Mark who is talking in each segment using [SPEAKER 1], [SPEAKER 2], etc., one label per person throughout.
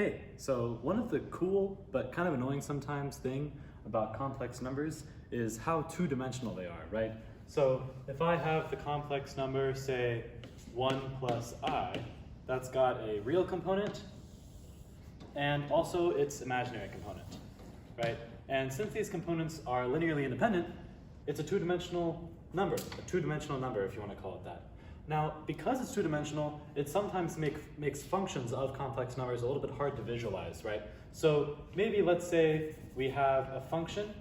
[SPEAKER 1] Hey, so one of the cool but kind of annoying sometimes thing about complex numbers is how two-dimensional they are, right? So if I have the complex number, say 1 plus I, that's got a real component and also its imaginary component, right? And since these components are linearly independent, it's a two-dimensional number if you want to call it that. Now, because it's two-dimensional, it sometimes makes functions of complex numbers a little bit hard to visualize, right? So maybe let's say we have a function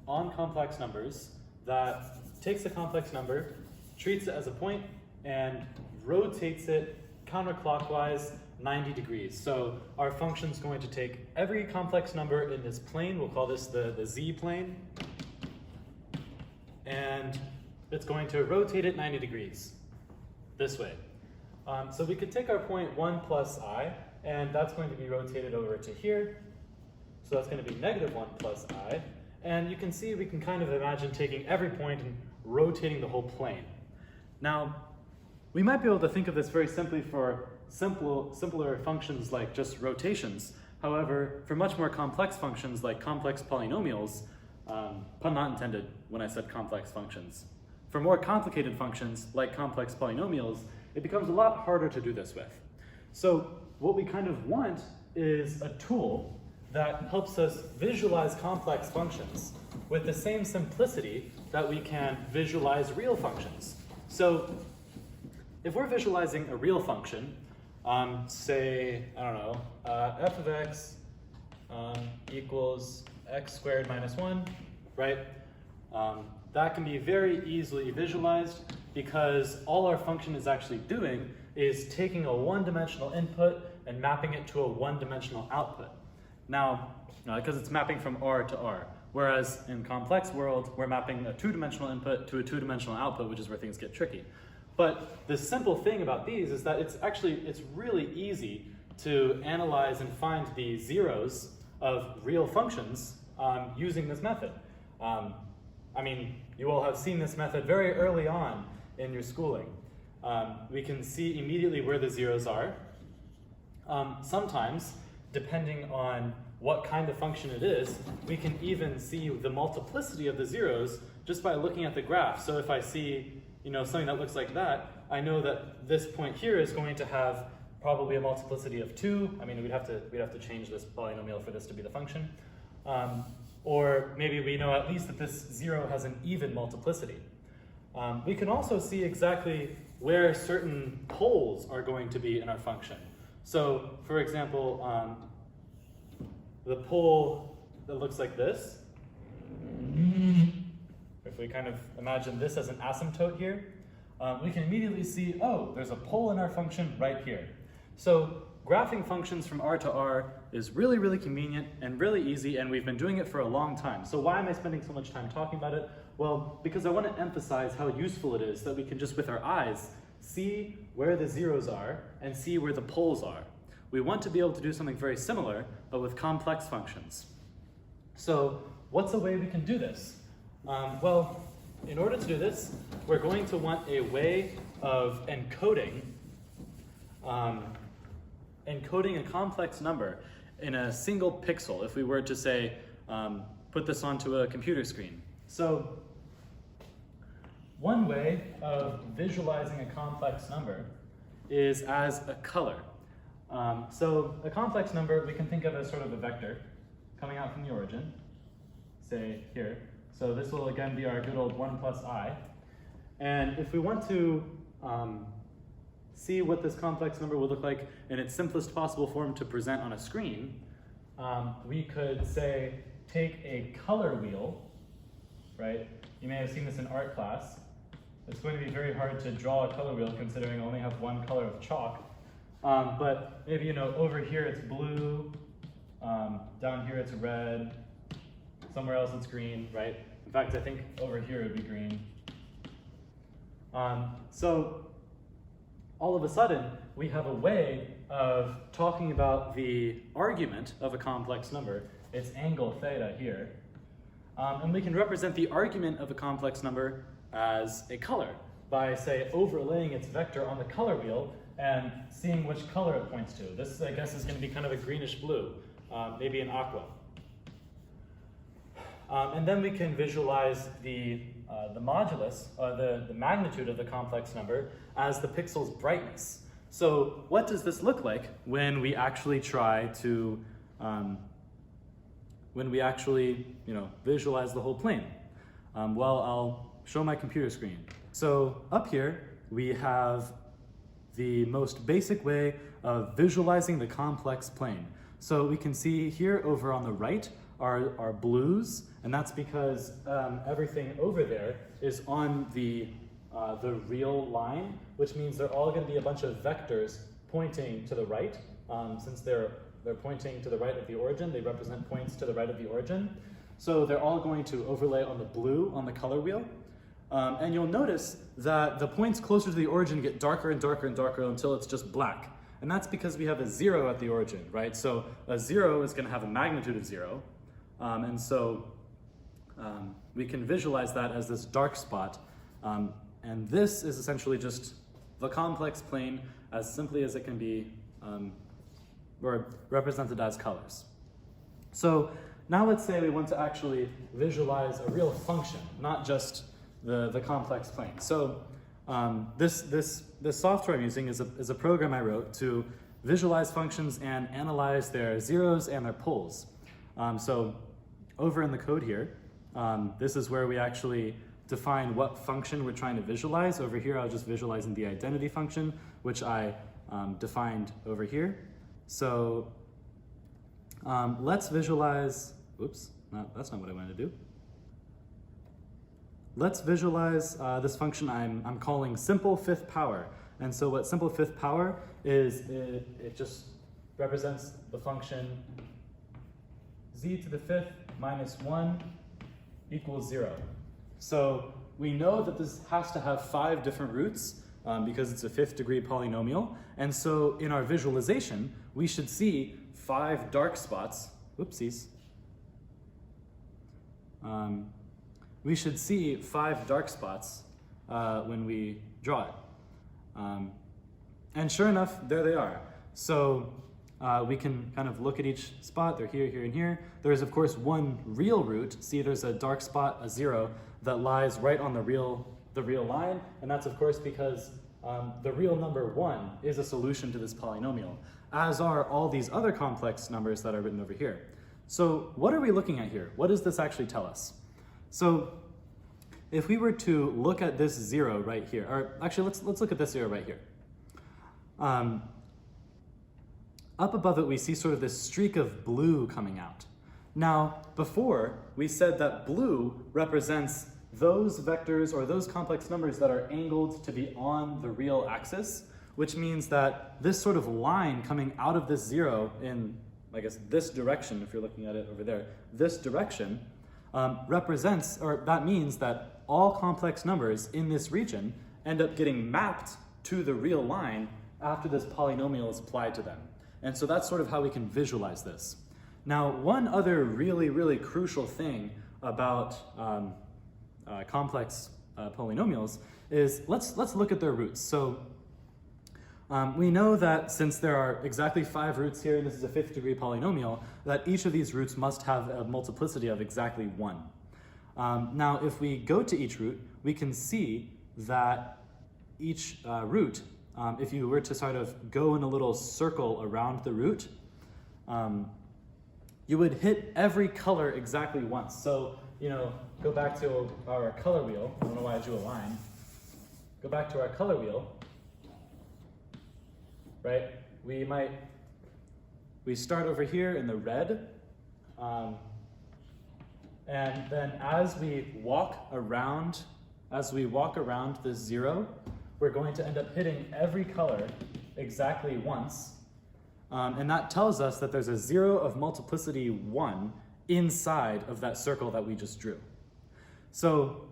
[SPEAKER 1] on complex numbers that takes a complex number, treats it as a point, and rotates it counterclockwise 90 degrees. So our function's going to take every complex number in this plane, we'll call this the z-plane, and it's going to rotate it 90 degrees. This way. So we could take our point 1 plus I, and that's going to be rotated over to here. So that's going to be negative 1 plus I. And you can see we can kind of imagine taking every point and rotating the whole plane. Now, we might be able to think of this very simply for simpler functions like just rotations. However, for much more complex functions like complex polynomials, pun not intended when I said complex functions, for more complicated functions, like complex polynomials, it becomes a lot harder to do this with. So what we kind of want is a tool that helps us visualize complex functions with the same simplicity that we can visualize real functions. So if we're visualizing a real function, say, I don't know, f of x equals x squared minus 1, right? That can be very easily visualized because all our function is actually doing is taking a one-dimensional input and mapping it to a one-dimensional output. Now, because it's mapping from R to R, whereas in complex world, we're mapping a two-dimensional input to a two-dimensional output, which is where things get tricky. But the simple thing about these is that it's really easy to analyze and find the zeros of real functions using this method. I mean, you all have seen this method very early on in your schooling. We can see immediately where the zeros are. Sometimes, depending on what kind of function it is, we can even see the multiplicity of the zeros just by looking at the graph. So if I see, something that looks like that, I know that this point here is going to have probably a multiplicity of 2. I mean, we'd have to change this polynomial for this to be the function. Or maybe we know at least that this 0 has an even multiplicity. We can also see exactly where certain poles are going to be in our function. So, for example, the pole that looks like this, if we kind of imagine this as an asymptote here, we can immediately see, oh, there's a pole in our function right here. So graphing functions from R to R is really, really convenient and really easy, and we've been doing it for a long time. So why am I spending so much time talking about it? Well, because I want to emphasize how useful it is that we can just with our eyes see where the zeros are and see where the poles are. We want to be able to do something very similar, but with complex functions. So what's a way we can do this? Well, in order to do this, we're going to want a way of encoding a complex number in a single pixel, if we were to say, put this onto a computer screen. So one way of visualizing a complex number is as a color. So a complex number we can think of as sort of a vector coming out from the origin, say here. So this will again be our good old 1 plus I. And if we want to see what this complex number would look like in its simplest possible form to present on a screen, we could say take a color wheel, right? You may have seen this in art class. It's going to be very hard to draw a color wheel considering I only have one color of chalk. But maybe, over here it's blue, down here it's red, somewhere else it's green, right? In fact, I think over here it would be green. So all of a sudden, we have a way of talking about the argument of a complex number, its angle theta here. And we can represent the argument of a complex number as a color by, say, overlaying its vector on the color wheel and seeing which color it points to. This, I guess, is going to be kind of a greenish blue, maybe an aqua. And then we can visualize the modulus, the magnitude of the complex number, as the pixel's brightness. So what does this look like when we actually try to, visualize the whole plane? Well, I'll show my computer screen. So up here, we have the most basic way of visualizing the complex plane. So we can see here over on the right are blues, and that's because everything over there is on the real line, which means they're all going to be a bunch of vectors pointing to the right. Since they're pointing to the right of the origin, they represent points to the right of the origin. So they're all going to overlay on the blue on the color wheel. And you'll notice that the points closer to the origin get darker and darker and darker until it's just black. And that's because we have a 0 at the origin, right? So a 0 is going to have a magnitude of 0. And so we can visualize that as this dark spot. And this is essentially just the complex plane as simply as it can be or represented as colors. So now let's say we want to actually visualize a real function, not just the complex plane. So this software I'm using is a program I wrote to visualize functions and analyze their zeros and their poles. So over in the code here, this is where we actually define what function we're trying to visualize. Over here, I was just visualizing the identity function, which I defined over here. So let's visualize, oops, that's not what I wanted to do. Let's visualize this function I'm calling simple fifth power. And so what simple fifth power is, it just represents the function z to the fifth minus 1 equals 0. So we know that this has to have 5 different roots because it's a 5th degree polynomial. And so in our visualization, we should see 5 dark spots. Whoopsies. We should see 5 dark spots when we draw it. And sure enough, there they are. So we can kind of look at each spot. They're here, here, and here. There's, of course, one real root. See, there's a dark spot, a 0, that lies right on the real line. And that's, of course, because the real number 1 is a solution to this polynomial, as are all these other complex numbers that are written over here. So what are we looking at here? What does this actually tell us? So if we were to look at this 0 right here, or actually let's look at this 0 right here. Up above it, we see sort of this streak of blue coming out. Now, before, we said that blue represents those vectors or those complex numbers that are angled to be on the real axis, which means that this sort of line coming out of this 0 in, I guess, this direction, if you're looking at it over there, this direction, represents, or that means that all complex numbers in this region end up getting mapped to the real line after this polynomial is applied to them. And so that's sort of how we can visualize this. Now, one other really, really crucial thing about complex polynomials is let's look at their roots. So we know that since there are exactly 5 roots here, and this is a 5th degree polynomial, that each of these roots must have a multiplicity of exactly 1. Now, if we go to each root, we can see that each root, if you were to sort of go in a little circle around the root, you would hit every color exactly once. So, go back to our color wheel. I don't know why I drew a line. Go back to our color wheel, right? We start over here in the red, and then as we walk around this 0, we're going to end up hitting every color exactly once. And that tells us that there's a 0 of multiplicity 1 inside of that circle that we just drew. So,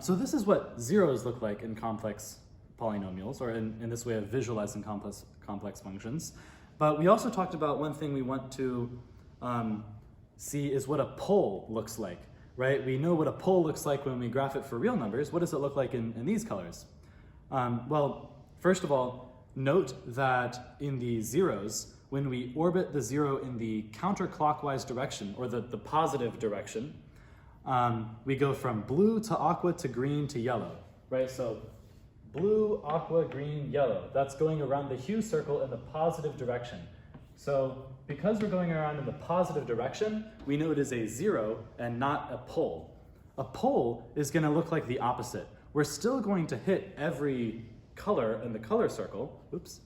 [SPEAKER 1] so this is what zeros look like in complex polynomials, or in this way of visualizing complex functions. But we also talked about one thing we want to see is what a pole looks like, right? We know what a pole looks like when we graph it for real numbers. What does it look like in these colors? Well, First of all, note that in the zeros, when we orbit the zero in the counterclockwise direction, or the positive direction, we go from blue to aqua to green to yellow, right? So blue, aqua, green, yellow. That's going around the hue circle in the positive direction. So because we're going around in the positive direction, we know it is a zero and not a pole. A pole is going to look like the opposite. We're still going to hit every color in the color circle. Oops,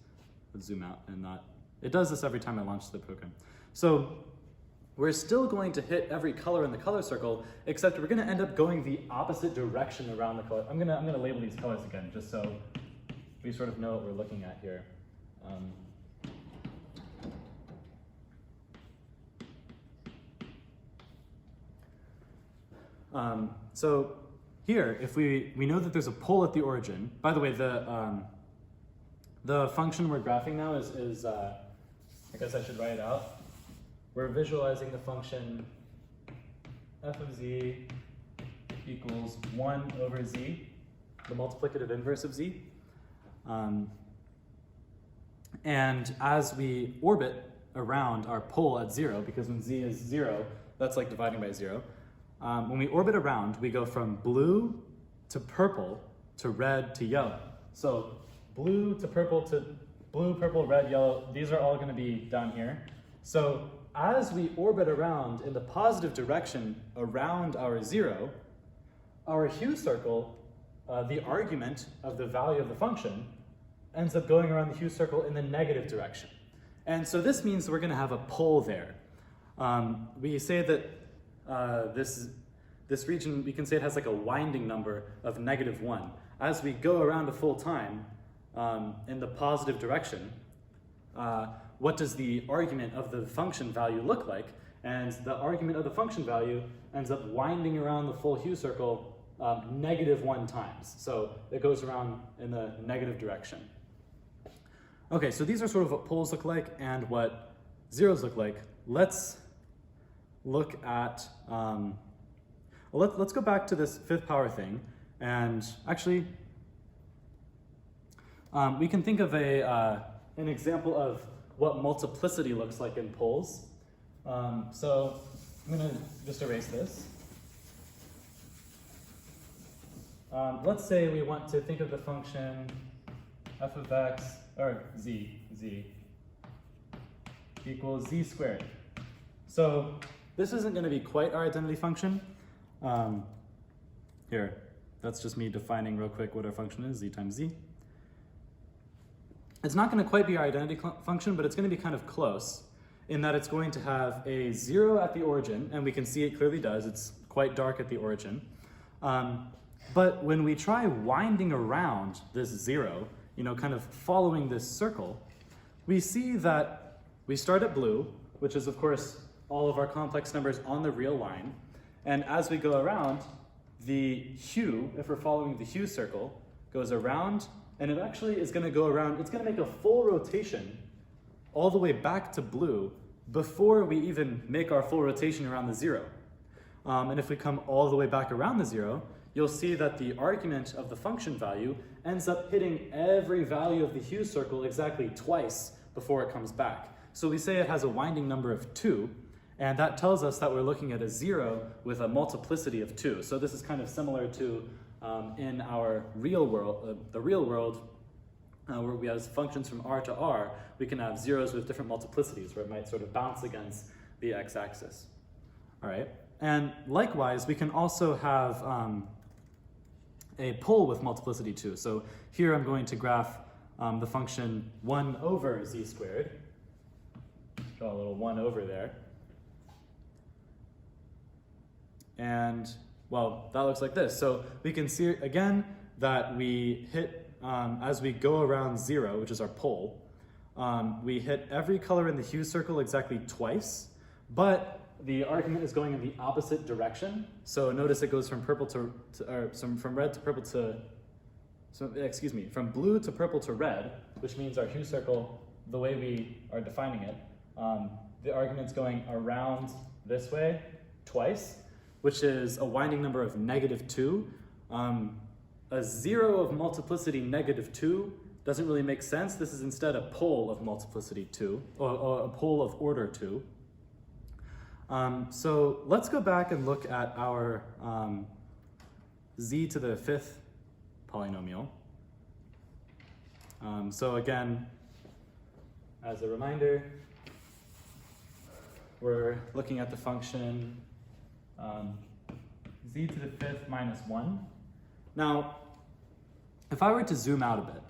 [SPEAKER 1] let's zoom out and not. It does this every time I launch the program. So we're still going to hit every color in the color circle, except we're going to end up going the opposite direction around the color. I'm gonna label these colors again, just so we sort of know what we're looking at here. So here, if we know that there's a pole at the origin. By the way, the function we're graphing now is I guess I should write it out. We're visualizing the function f of z equals 1 over z, the multiplicative inverse of z. And as we orbit around our pole at 0, because when z is 0, that's like dividing by 0. When we orbit around, we go from blue to purple to red to yellow. So blue to purple to blue, purple, red, yellow, these are all going to be down here. So as we orbit around in the positive direction around our 0, our hue circle, the argument of the value of the function, ends up going around the hue circle in the negative direction. And so this means we're going to have a pole there. We say that this region, we can say it has like a winding number of -1. As we go around a full time in the positive direction, what does the argument of the function value look like? And the argument of the function value ends up winding around the full hue circle -1 times. So it goes around in the negative direction. Okay, so these are sort of what poles look like and what zeros look like. Let's look at, let's go back to this fifth power thing. And actually, we can think of an example of what multiplicity looks like in poles. So I'm going to just erase this. Let's say we want to think of the function f of x, or z equals z squared. So this isn't going to be quite our identity function. Here, that's just me defining real quick what our function is, z times z. It's not going to quite be our identity function, but it's going to be kind of close in that it's going to have a 0 at the origin, and we can see it clearly does. It's quite dark at the origin. But when we try winding around this 0, kind of following this circle, we see that we start at blue, which is, of course, all of our complex numbers on the real line. And as we go around, the hue, if we're following the hue circle, goes around, and it actually is going to go around. It's going to make a full rotation all the way back to blue before we even make our full rotation around the 0. And if we come all the way back around the 0, you'll see that the argument of the function value ends up hitting every value of the hue circle exactly twice before it comes back. So we say it has a winding number of 2, and that tells us that we're looking at a 0 with a multiplicity of 2. So this is kind of similar to in our real world, the real world, where we have functions from R to R, we can have zeros with different multiplicities where it might sort of bounce against the x-axis. All right, and likewise, we can also have a pole with multiplicity 2. So here I'm going to graph the function 1 over z squared. Draw a little 1 over there. And, well, that looks like this. So we can see, again, that we hit, as we go around 0, which is our pole, we hit every color in the hue circle exactly twice, but the argument is going in the opposite direction. So notice it goes from purple from red to purple to, from blue to purple to red, which means our hue circle, the way we are defining it, the argument's going around this way twice, which is a winding number of -2. A 0 of multiplicity -2 doesn't really make sense. This is instead a pole of multiplicity 2, or a pole of order 2. So let's go back and look at our z to the 5th polynomial. So again, as a reminder, we're looking at the function z to the 5th minus 1. Now, if I were to zoom out a bit,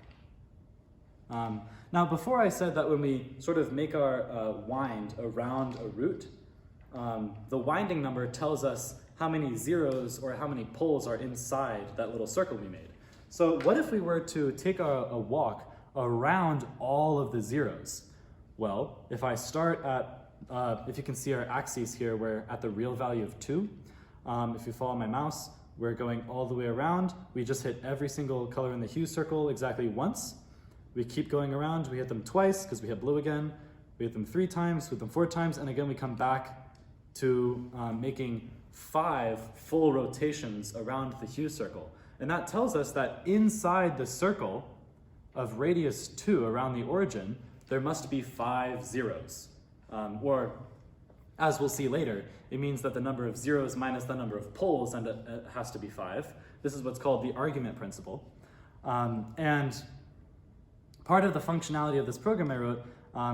[SPEAKER 1] now before I said that when we sort of make our wind around a root, the winding number tells us how many zeros or how many poles are inside that little circle we made. So what if we were to take a walk around all of the zeros? Well, if I start at, if you can see our axes here, we're at the real value of 2. If you follow my mouse, we're going all the way around. We just hit every single color in the hue circle exactly once. We keep going around, we hit them twice because we hit blue again. We hit them 3 times, we hit them 4 times, and again we come back to making 5 full rotations around the hue circle. And that tells us that inside the circle of radius 2 around the origin, there must be 5 zeros. Or, as we'll see later, it means that the number of zeros minus the number of poles has to be 5. This is what's called the argument principle. And part of the functionality of this program I wrote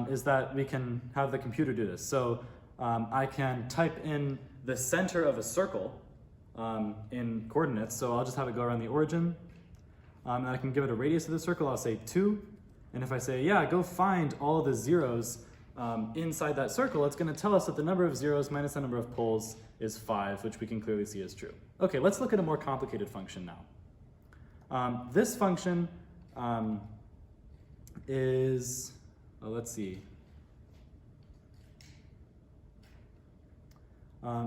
[SPEAKER 1] is that we can have the computer do this. So I can type in the center of a circle in coordinates. So I'll just have it go around the origin. And I can give it a radius of the circle. I'll say 2. And if I say, yeah, go find all the zeros inside that circle, it's going to tell us that the number of zeros minus the number of poles is 5, which we can clearly see is true. Okay, let's look at a more complicated function now. This function is, let's see.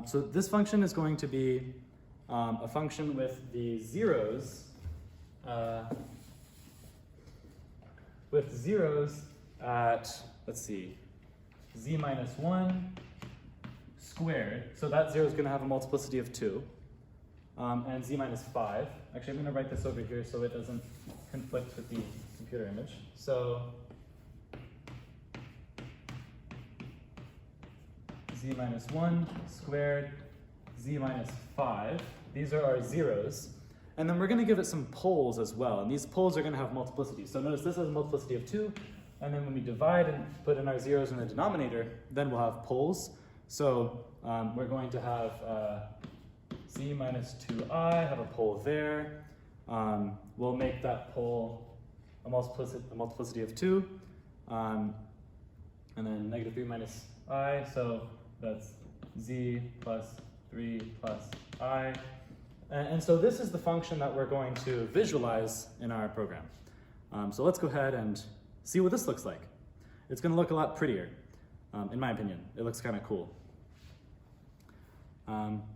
[SPEAKER 1] So this function is going to be a function with the zeros, at, let's see, z minus 1 squared. So that 0 is going to have a multiplicity of 2. And z minus 5. Actually, I'm going to write this over here so it doesn't conflict with the computer image. So z minus 1 squared, z minus 5. These are our zeros. And then we're going to give it some poles as well. And these poles are going to have multiplicity. So notice this has a multiplicity of 2. And then when we divide and put in our zeros in the denominator, then we'll have poles. So we're going to have z minus 2I, have a pole there. We'll make that pole a multiplicity of 2. And then negative 3 minus I, so that's z plus 3 plus I. And so this is the function that we're going to visualize in our program. So let's go ahead and see what this looks like. It's going to look a lot prettier, in my opinion. It looks kind of cool.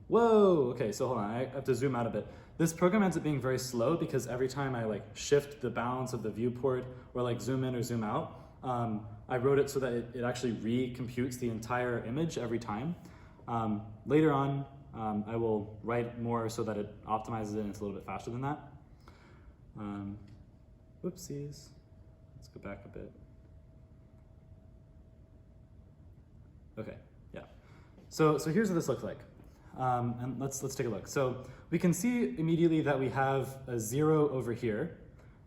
[SPEAKER 1] Whoa, okay, so hold on, I have to zoom out a bit. This program ends up being very slow because every time I shift the balance of the viewport or zoom in or zoom out, I wrote it so that it actually recomputes the entire image every time. Later on, I will write more so that it optimizes it and it's a little bit faster than that. Whoopsies. Let's go back a bit. Okay, yeah. So here's what this looks like. And let's take a look. So we can see immediately that we have a 0 over here,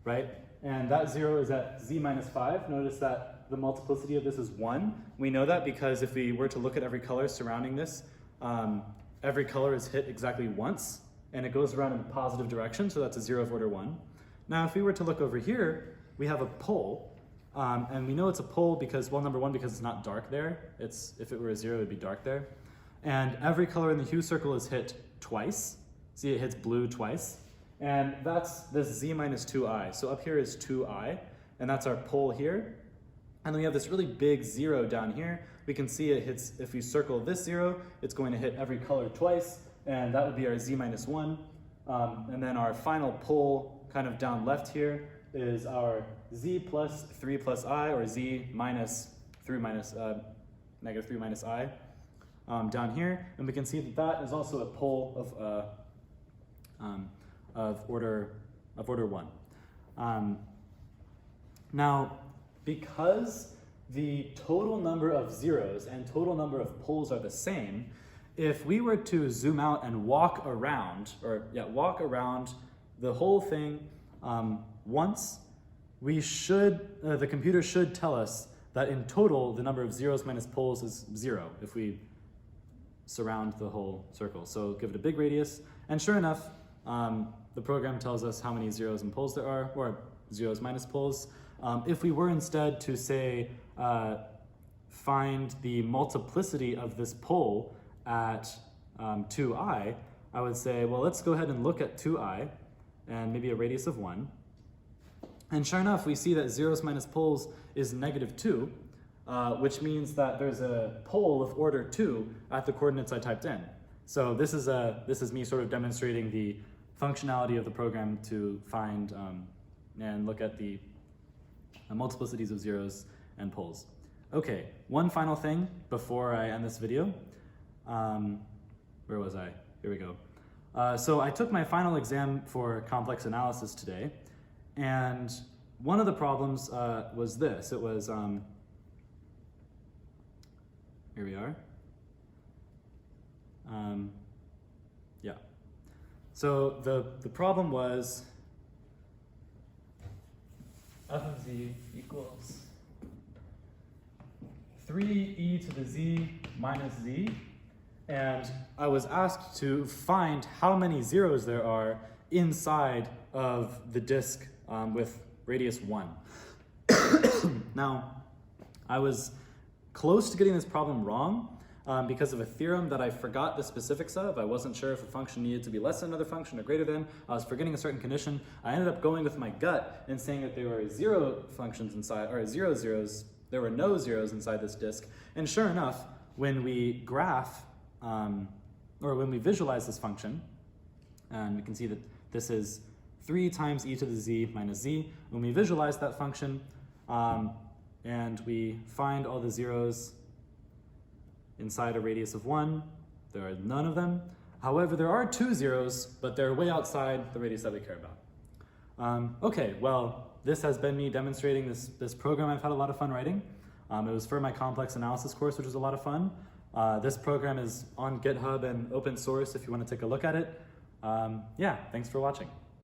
[SPEAKER 1] right? And that 0 is at z minus 5. Notice that the multiplicity of this is 1. We know that because if we were to look at every color surrounding this, every color is hit exactly once, and it goes around in a positive direction, so that's a 0 of order 1. Now, if we were to look over here, we have a pole, and we know it's a pole because, well, number 1, because it's not dark there. If it were a 0, it would be dark there. And every color in the hue circle is hit twice. See, it hits blue twice. And that's this z minus 2i. So up here is 2i, and that's our pole here. And then we have this really big 0 down here. We can see it hits, if we circle this 0, it's going to hit every color twice, and that would be our z minus 1. And then our final pole kind of down left here is our z plus 3 plus I, or z minus 3 minus, negative 3 minus I down here. And we can see that that is also a pole of order 1. Now, because the total number of zeros and total number of poles are the same, if we were to zoom out and walk around the whole thing once, the computer should tell us that in total the number of zeros minus poles is 0 if we surround the whole circle. So give it a big radius, and sure enough, the program tells us how many zeros and poles there are, or zeros minus poles. If we were instead to say, find the multiplicity of this pole at 2i, I would say, well, let's go ahead and look at 2i, and maybe a radius of 1. And sure enough, we see that zeros minus poles is -2, which means that there's a pole of order 2 at the coordinates I typed in. So this is me sort of demonstrating the functionality of the program to find and look at the multiplicities of zeros and poles. Okay, one final thing before I end this video. Where was I? Here we go. So I took my final exam for complex analysis today, and one of the problems was this. It was, here we are. Yeah. So the problem was f of z equals 3e to the z minus z, and I was asked to find how many zeros there are inside of the disk with radius 1. Now, I was close to getting this problem wrong because of a theorem that I forgot the specifics of. I wasn't sure if a function needed to be less than another function or greater than. I was forgetting a certain condition. I ended up going with my gut and saying that there were zero functions inside, or zero zeros. There were no zeros inside this disk. And sure enough, when we graph, or when we visualize this function, and we can see that this is 3 times e to the z minus z. When we visualize that function, and we find all the zeros inside a radius of 1, there are none of them. However, there are 2 zeros, but they're way outside the radius that we care about. Okay, well, this has been me demonstrating this program I've had a lot of fun writing. It was for my complex analysis course, which was a lot of fun. This program is on GitHub and open source if you want to take a look at it. Yeah, thanks for watching.